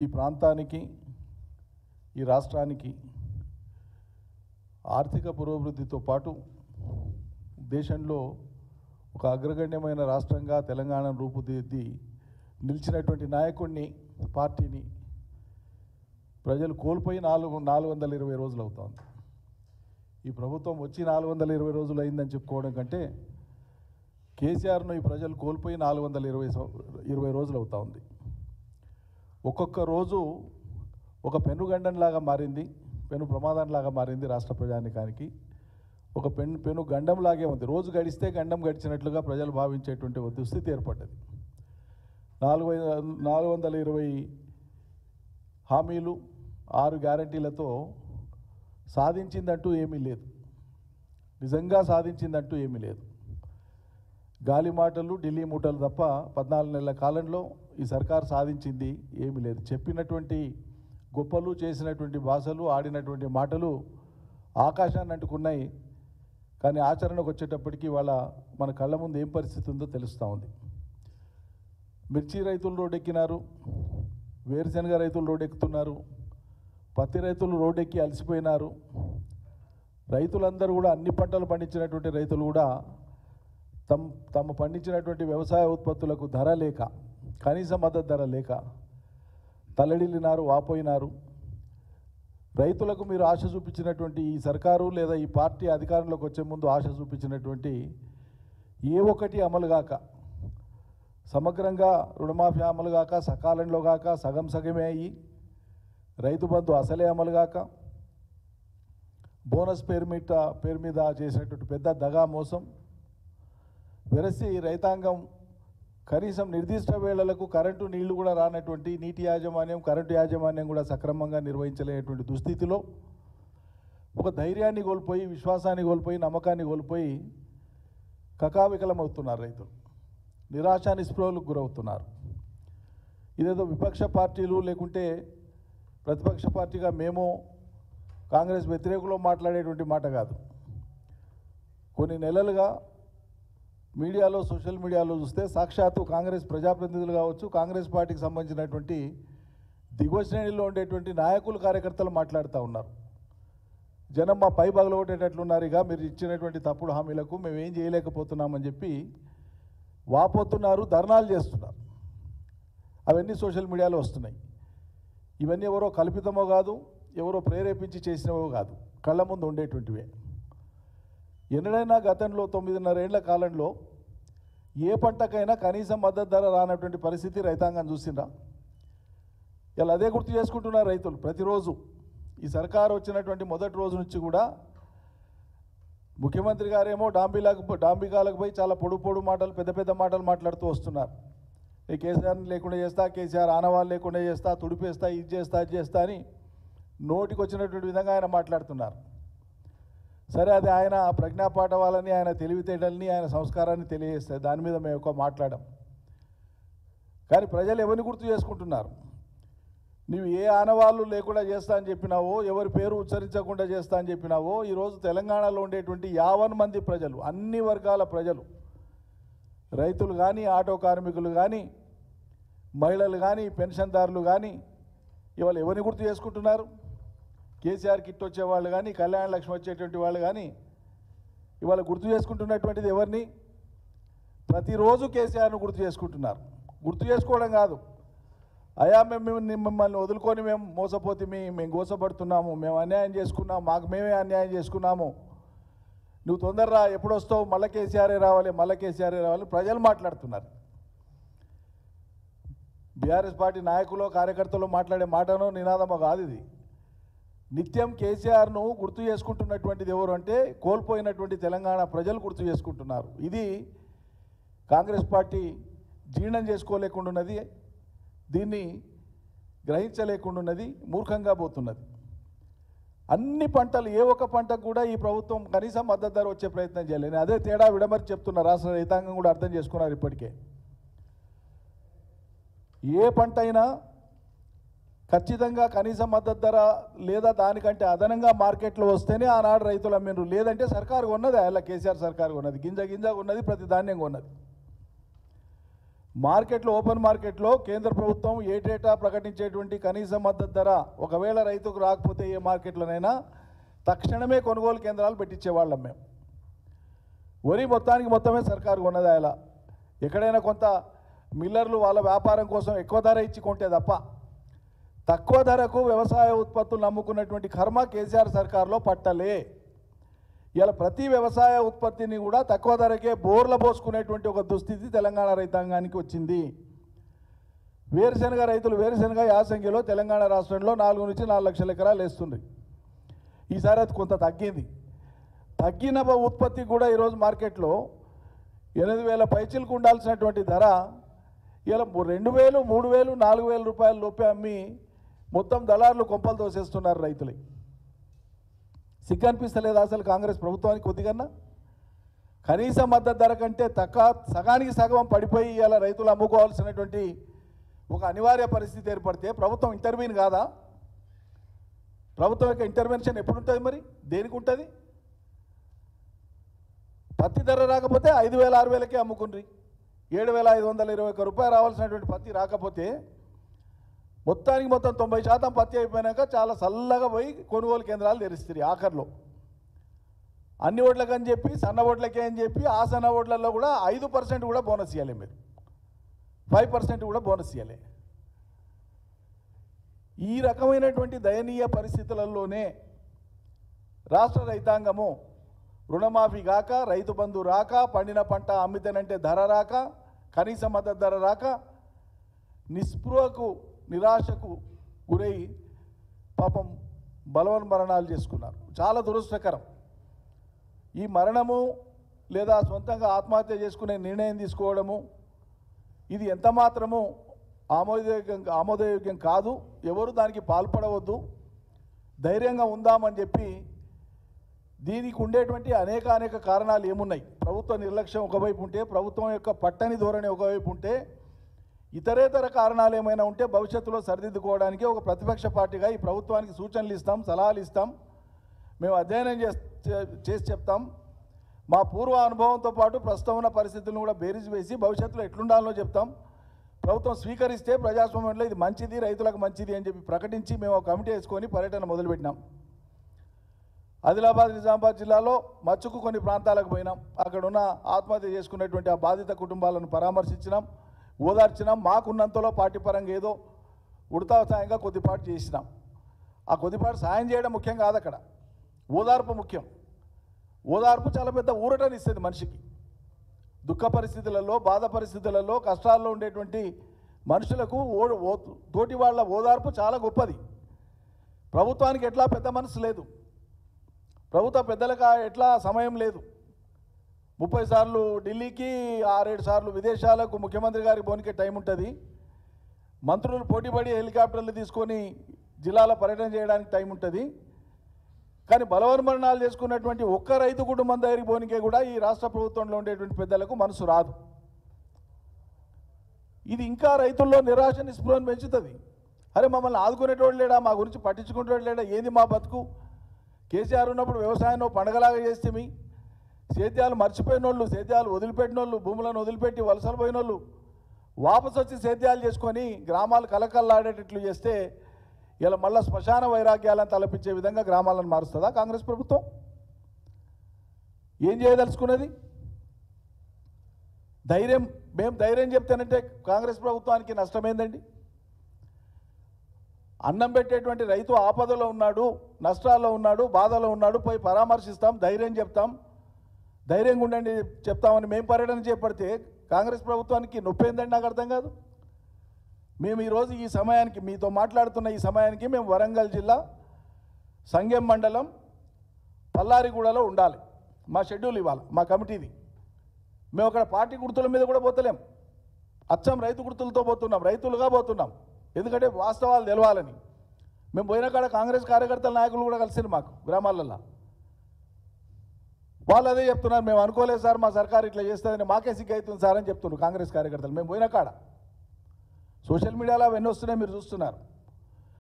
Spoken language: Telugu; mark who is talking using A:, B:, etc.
A: ఈ ప్రాంతానికి ఈ రాష్ట్రానికి ఆర్థిక పురోభివృద్ధితో పాటు దేశంలో ఒక అగ్రగణ్యమైన రాష్ట్రంగా తెలంగాణను రూపుదిద్ది నిలిచినటువంటి నాయకుడిని పార్టీని ప్రజలు కోల్పోయి 420 రోజులు అవుతోంది. ఈ ప్రభుత్వం వచ్చి 420 రోజులు అయిందని చెప్పుకోవడం కంటే కేసీఆర్ను ఈ ప్రజలు కోల్పోయి 420 రోజులు అవుతా ఉంది. ఒక్కొక్క రోజు ఒక పెనుగండంలాగా మారింది, పెను ప్రమాదంలాగా మారింది రాష్ట్ర ప్రజానికానికి. ఒక పెను గండంలాగే ఉంది. రోజు గడిస్తే గండం గడిచినట్లుగా ప్రజలు భావించేటువంటి ఒక దుస్థితి ఏర్పడ్డది. 420 హామీలు 6 గ్యారంటీలతో సాధించిందంటూ ఏమీ లేదు. నిజంగా సాధించిందంటూ ఏమీ లేదు. గాలి మాటలు ఢిల్లీ మూటలు తప్ప 14 నెలల కాలంలో ఈ సర్కార్ సాధించింది ఏమీ లేదు. చెప్పినటువంటి గొప్పలు, చేసినటువంటి భాషలు, ఆడినటువంటి మాటలు ఆకాశాన్ని అంటుకున్నాయి. కానీ ఆచరణకు వచ్చేటప్పటికి వాళ్ళ మన కళ్ళ ముందు ఏం పరిస్థితి ఉందో తెలుస్తూ ఉంది. మిర్చి రైతులు రోడ్డెక్కినారు, వేరుశనగ రైతులు రోడ్డెక్కుతున్నారు, పత్తి రైతులు రోడ్డెక్కి అలసిపోయినారు. రైతులందరూ కూడా అన్ని పంటలు పండించినటువంటి రైతులు కూడా తమ పండించినటువంటి వ్యవసాయ ఉత్పత్తులకు ధర లేక, కనీస మద్దతు ధర లేక తల్లడిల్లినారు, వాపోయినారు. రైతులకు మీరు ఆశ చూపించినటువంటి ఈ సర్కారు లేదా ఈ పార్టీ అధికారంలోకి వచ్చే ముందు ఆశ చూపించినటువంటి ఏ ఒక్కటి అమలు కాక, సమగ్రంగా రుణమాఫీ అమలు కాక, సకాలంలో కాక, సగం సగమే అయ్యి, రైతు బంధు అసలే అమలు కాక, బోనస్ పేరు మీద చేసినటువంటి పెద్ద దగా మోసం, వెరసి రైతాంగం కనీసం నిర్దిష్ట వేళలకు కరెంటు నీళ్లు కూడా రానటువంటి నీటి యాజమాన్యం, కరెంటు యాజమాన్యం కూడా సక్రమంగా నిర్వహించలేనటువంటి దుస్థితిలో ఒక ధైర్యాన్ని కోల్పోయి, విశ్వాసాన్ని కోల్పోయి, నమ్మకాన్ని కోల్పోయి కకావికలమవుతున్నారు రైతులు. నిరాశ నిస్పృహలకు గురవుతున్నారు. ఇదేదో విపక్ష పార్టీలు లేకుంటే ప్రతిపక్ష పార్టీగా మేము కాంగ్రెస్ వ్యతిరేకులో మాట్లాడేటువంటి మాట కాదు. కొన్ని నెలలుగా మీడియాలో, సోషల్ మీడియాలో చూస్తే సాక్షాత్తు కాంగ్రెస్ ప్రజాప్రతినిధులు కావచ్చు, కాంగ్రెస్ పార్టీకి సంబంధించినటువంటి దిగువ శ్రేణిలో ఉండేటువంటి నాయకులు, కార్యకర్తలు మాట్లాడుతూ ఉన్నారు. జనం మా పై పగలగొట్టేటట్లున్నారు, ఇక మీరు ఇచ్చినటువంటి తప్పుడు హామీలకు మేము ఏం చేయలేకపోతున్నామని చెప్పి వాపోతున్నారు, ధర్నాలు చేస్తున్నారు. అవన్నీ సోషల్ మీడియాలో వస్తున్నాయి. ఇవన్నీ ఎవరో కల్పితమో కాదు, ఎవరో ప్రేరేపించి చేసినవో కాదు, కళ్ళ ముందు ఉండేటువంటివే. ఎన్నడైనా గతంలో 9.5 ఏళ్ల కాలంలో ఏ పంటకైనా కనీసం మద్దతు ధర రానటువంటి పరిస్థితి రైతాంగం చూసిందా? ఇలా అదే గుర్తు చేసుకుంటున్నారు రైతులు ప్రతిరోజు. ఈ సర్కారు వచ్చినటువంటి మొదటి రోజు నుంచి కూడా ముఖ్యమంత్రి గారేమో డాంబికాలకు పోయి చాలా పొడు మాటలు, పెద్ద మాటలు మాట్లాడుతూ వస్తున్నారు. ఈ కేసీఆర్ని లేకుండా చేస్తా, కేసీఆర్ ఆనవాళ్ళు లేకుండా చేస్తా, తుడిపేస్తా, ఇది చేస్తా అని నోటికి వచ్చినటువంటి విధంగా ఆయన మాట్లాడుతున్నారు. సరే, అది ఆయన ప్రజ్ఞాపాఠవాలని, ఆయన తెలివితేటల్ని, ఆయన సంస్కారాన్ని తెలియజేస్తాయి. దాని మీద మేము ఎక్కువ మాట్లాడాం. కానీ ప్రజలు ఎవరిని గుర్తు చేసుకుంటున్నారు? నువ్వు ఏ ఆనవాళ్ళు లేకుండా చేస్తా అని చెప్పినావో, ఎవరి పేరు ఉచ్చరించకుండా చేస్తా అని చెప్పినావో, ఈరోజు తెలంగాణలో ఉండేటువంటి 50 మంది ప్రజలు, అన్ని వర్గాల ప్రజలు, రైతులు కానీ, ఆటో కార్మికులు కానీ, మహిళలు కానీ, పెన్షన్దారులు కానీ, ఇవాళ ఎవరిని గుర్తు చేసుకుంటున్నారు? కేసీఆర్ కిట్ వచ్చేవాళ్ళు కానీ, కళ్యాణ లక్ష్మి వచ్చేటువంటి వాళ్ళు కానీ ఇవాళ గుర్తు చేసుకుంటున్నటువంటిది ఎవరిని? ప్రతిరోజు కేసీఆర్ను గుర్తు చేసుకుంటున్నారు. గుర్తు చేసుకోవడం కాదు, అయా మిమ్మల్ని వదులుకొని మేము మోసపోతే మేము గోసపడుతున్నాము, మేము అన్యాయం చేసుకున్నాము, మాకు మేమే అన్యాయం చేసుకున్నాము, నువ్వు తొందరరా, ఎప్పుడు వస్తావు, మళ్ళీ కేసీఆరే రావాలి ప్రజలు మాట్లాడుతున్నారు. బీఆర్ఎస్ పార్టీ నాయకులు, కార్యకర్తలు మాట్లాడే మాటనో నినాదమో కాదు ఇది. నిత్యం కేసీఆర్ను గుర్తు చేసుకుంటున్నటువంటిది ఎవరు అంటే కోల్పోయినటువంటి తెలంగాణ ప్రజలు గుర్తు చేసుకుంటున్నారు. ఇది కాంగ్రెస్ పార్టీ జీర్ణం చేసుకోలేకుండా ఉన్నది, దీన్ని గ్రహించలేకుండా ఉన్నది, మూర్ఖంగా పోతున్నది. అన్ని పంటలు, ఏ ఒక్క పంటకు కూడా ఈ ప్రభుత్వం కనీసం మద్దతు ధర వచ్చే ప్రయత్నం చేయలేదు. అదే తేడా విడమరి చెప్తున్న రాష్ట్ర రైతాంగం కూడా అర్థం చేసుకున్నారు ఇప్పటికే. ఏ పంట అయినా ఖచ్చితంగా కనీస మద్దతు ధర లేదా దానికంటే అదనంగా మార్కెట్లో వస్తేనే ఆనాడు రైతులు అమ్మినరు. లేదంటే సర్కారు కొన్నది, అలా కేసీఆర్ సర్కారు కొన్నది, గింజ ఉన్నది, ప్రతి ధాన్యం కొన్నది. మార్కెట్లో ఓపెన్ మార్కెట్లో కేంద్ర ప్రభుత్వం ఏటేటా ప్రకటించేటువంటి కనీస మద్దతు ధర ఒకవేళ రైతుకు రాకపోతే ఏ మార్కెట్లోనైనా తక్షణమే కొనుగోలు కేంద్రాలు పెట్టించేవాళ్ళం మేము. వరి మొత్తానికి మొత్తమే సర్కారు కొన్నది. అలా ఎక్కడైనా కొంత మిల్లర్లు వాళ్ళ వ్యాపారం కోసం ఎక్కువ ధర ఇచ్చి కొంటే తప్ప తక్కువ ధరకు వ్యవసాయ ఉత్పత్తులు నమ్ముకున్నటువంటి కర్మ కేసీఆర్ సర్కారులో పట్టలే. ఇలా ప్రతి వ్యవసాయ ఉత్పత్తిని కూడా తక్కువ ధరకే బోర్ల పోసుకునేటువంటి ఒక దుస్థితి తెలంగాణ రైతాంగానికి వచ్చింది. వేరుశెనగ రైతులు వేరుశెనగ యాసంగిలో తెలంగాణ రాష్ట్రంలో 4 నుంచి 4 లక్షల ఎకరాలు వేస్తుంది. ఈసారి అది కొంత తగ్గింది. తగ్గిన ఉత్పత్తి కూడా ఈరోజు మార్కెట్లో 8,000 పైచీలకు ఉండాల్సినటువంటి ధర ఇలా 2,000, 3,000, 4,000 రూపాయల లోపే అమ్మి మొత్తం దళారులు కొంపలు తోసేస్తున్నారు రైతులకి. సిగ్గు అనిపిస్తలేదు అసలు కాంగ్రెస్ ప్రభుత్వానికి కొద్దిగన్నా? కనీస మద్దతు ధర కంటే సగానికి సగం పడిపోయి ఇలా రైతులు అమ్ముకోవాల్సినటువంటి ఒక అనివార్య పరిస్థితి ఏర్పడితే ప్రభుత్వం ఇంటర్వ్యూన్ కాదా? ప్రభుత్వం యొక్క ఇంటర్వెన్షన్ ఎప్పుడు ఉంటుంది? మరి దేనికి ఉంటుంది? పత్తి ధర రాకపోతే 5,000, 6,000కే అమ్ముకుండ్రి. 7,521 రూపాయలు రావాల్సినటువంటి పత్తి రాకపోతే మొత్తానికి మొత్తం 90% పత్తి అయిపోయినాక చాలా చల్లగా పోయి కొనుగోలు కేంద్రాలు తెరిస్తారు. ఆఖర్లో అన్ని ఓట్లకని చెప్పి సన్న ఓట్లకే అని చెప్పి ఆ సన్న ఓట్లలో కూడా 5% కూడా బోనస్ ఇవ్వాలి. మీరు 5% కూడా బోనస్ ఇవ్వాలి. ఈ రకమైనటువంటి దయనీయ పరిస్థితులలోనే రాష్ట్ర రైతాంగము రుణమాఫీ కాక, రైతు బంధు రాక, పండిన పంట అమ్మితేనంటే ధర రాక, కనీస మద్దతు ధర రాక నిస్పృహకు నిరాశకు గురై పాపం బలవన్మరణాలు చేసుకున్నారు. చాలా దురదృష్టకరం. ఈ మరణము లేదా సొంతంగా ఆత్మహత్య చేసుకునే నిర్ణయం తీసుకోవడము ఇది ఎంత మాత్రము ఆమోదయోగ్యం కాదు. ఎవరు దానికి పాల్పడవద్దు. ధైర్యంగా ఉందామని చెప్పి దీనికి ఉండేటువంటి అనేక కారణాలు ఏమున్నాయి? ప్రభుత్వ నిర్లక్ష్యం ఒకవైపు ఉంటే, ప్రభుత్వం యొక్క పట్టని ధోరణి ఒకవైపు ఉంటే, ఇతరేతర కారణాలు ఏమైనా ఉంటే భవిష్యత్తులో సరిదిద్దుకోవడానికి ఒక ప్రతిపక్ష పార్టీగా ఈ ప్రభుత్వానికి సూచనలు ఇస్తాం, సలహాలు ఇస్తాం, మేము అధ్యయనం చేసి చెప్తాం. మా పూర్వ అనుభవంతో పాటు ప్రస్తుతం ఉన్న పరిస్థితులను కూడా బేరీజు వేసి భవిష్యత్తులో ఎట్లుండాలో చెప్తాం. ప్రభుత్వం స్వీకరిస్తే ప్రజాస్వామ్యంలో ఇది మంచిది, రైతులకు మంచిది అని చెప్పి ప్రకటించి మేము ఒక కమిటీ వేసుకొని పర్యటన మొదలుపెట్టినాం. ఆదిలాబాద్, నిజామాబాద్ జిల్లాలో మచ్చుకు కొన్ని ప్రాంతాలకు పోయినాం. అక్కడ ఉన్న ఆత్మహత్య చేసుకున్నటువంటి ఆ బాధిత కుటుంబాలను పరామర్శించినాం, ఓదార్చినాం. మాకున్నంతలో పార్టీ పరంగా ఏదో ఉడతా సాయంగా కొద్దిపాటు చేసినాం. ఆ కొద్దిపాటు సాయం చేయడం ముఖ్యం కాదు, అక్కడ ఓదార్పు ముఖ్యం. ఓదార్పు చాలా పెద్ద ఊరటనిస్తుంది మనిషికి. దుఃఖ పరిస్థితులలో, బాధ పరిస్థితులలో, కష్టాల్లో ఉండేటువంటి మనుషులకు తోటి వాళ్ళ ఓదార్పు చాలా గొప్పది. ప్రభుత్వానికి ఎట్లా పెద్ద మనసు లేదు, ప్రభుత్వ పెద్దలకు ఎట్లా సమయం లేదు. 30 సార్లు ఢిల్లీకి, 6-7 సార్లు విదేశాలకు ముఖ్యమంత్రి గారికి పోనికే టైం ఉంటుంది. మంత్రులు పోటీపడి హెలికాప్టర్లు తీసుకొని జిల్లాల పర్యటన చేయడానికి టైం ఉంటుంది. కానీ బలవన్మరణాలు చేసుకున్నటువంటి ఒక్క రైతు కుటుంబం దగ్గరికి పోనికే కూడా ఈ రాష్ట్ర ప్రభుత్వంలో ఉండేటువంటి పెద్దలకు మనసు రాదు. ఇది ఇంకా రైతుల్లో నిరాశ నిస్పృహను పెంచుతుంది. అరే మమ్మల్ని ఆదుకునేటోడు లేడా, మా గురించి పట్టించుకునేటోడు లేడా, ఏది మా బతుకు? కేసీఆర్ ఉన్నప్పుడు వ్యవసాయంలో పండగలాగా చేస్తే సేద్యాలు మర్చిపోయిన వాళ్ళు, సేద్యాలు వదిలిపెట్టిన వాళ్ళు, భూములను వదిలిపెట్టి వలసలు పోయిన వాళ్ళు వాపసు వచ్చి సేద్యాలు చేసుకొని గ్రామాలు కలకల్లాడేటట్లు చేస్తే ఇలా మళ్ళీ శ్మశాన వైరాగ్యాలను తలపించే విధంగా గ్రామాలను మారుస్తుందా కాంగ్రెస్ ప్రభుత్వం? ఏం చేయదలుచుకున్నది? మేము ధైర్యం చెప్తానంటే కాంగ్రెస్ ప్రభుత్వానికి నష్టమైందండి. అన్నం పెట్టేటువంటి రైతు ఆపదలో ఉన్నాడు, నష్టాల్లో ఉన్నాడు, బాధలో ఉన్నాడు, పోయి పరామర్శిస్తాం, ధైర్యం చెప్తాం, ధైర్యంగా ఉండండి చెప్తామని మేము పర్యటన చేపడితే కాంగ్రెస్ ప్రభుత్వానికి నొప్పి ఏందండి? నాకు అర్థం కాదు. మేము ఈరోజు ఈ సమయానికి మీతో మాట్లాడుతున్న ఈ సమయానికి మేము వరంగల్ జిల్లా సంగెం మండలం పల్లారిగూడలో ఉండాలి. మా షెడ్యూల్ ఇవ్వాలి, మా కమిటీది. మేము అక్కడ పార్టీ గుర్తుల మీద కూడా పోతలేం, అచ్చం రైతు గుర్తులతో పోతున్నాం, రైతులుగా పోతున్నాం. ఎందుకంటే వాస్తవాలు తెలవాలని. మేము పోయిన కాడ కాంగ్రెస్ కార్యకర్తల నాయకులు కూడా కలిసిరు మాకు గ్రామాలలో. వాళ్ళు అదే చెప్తున్నారు, మేము అనుకోలేదు సార్ మా సర్కారు ఇట్లా చేస్తుందని, మాకే సిగ్గు అవుతుంది సార్ అని చెప్తున్నారు కాంగ్రెస్ కార్యకర్తలు. మేము పోయిన కాడ సోషల్ మీడియాలో అవన్నీ వస్తున్నాయి, మీరు చూస్తున్నారు.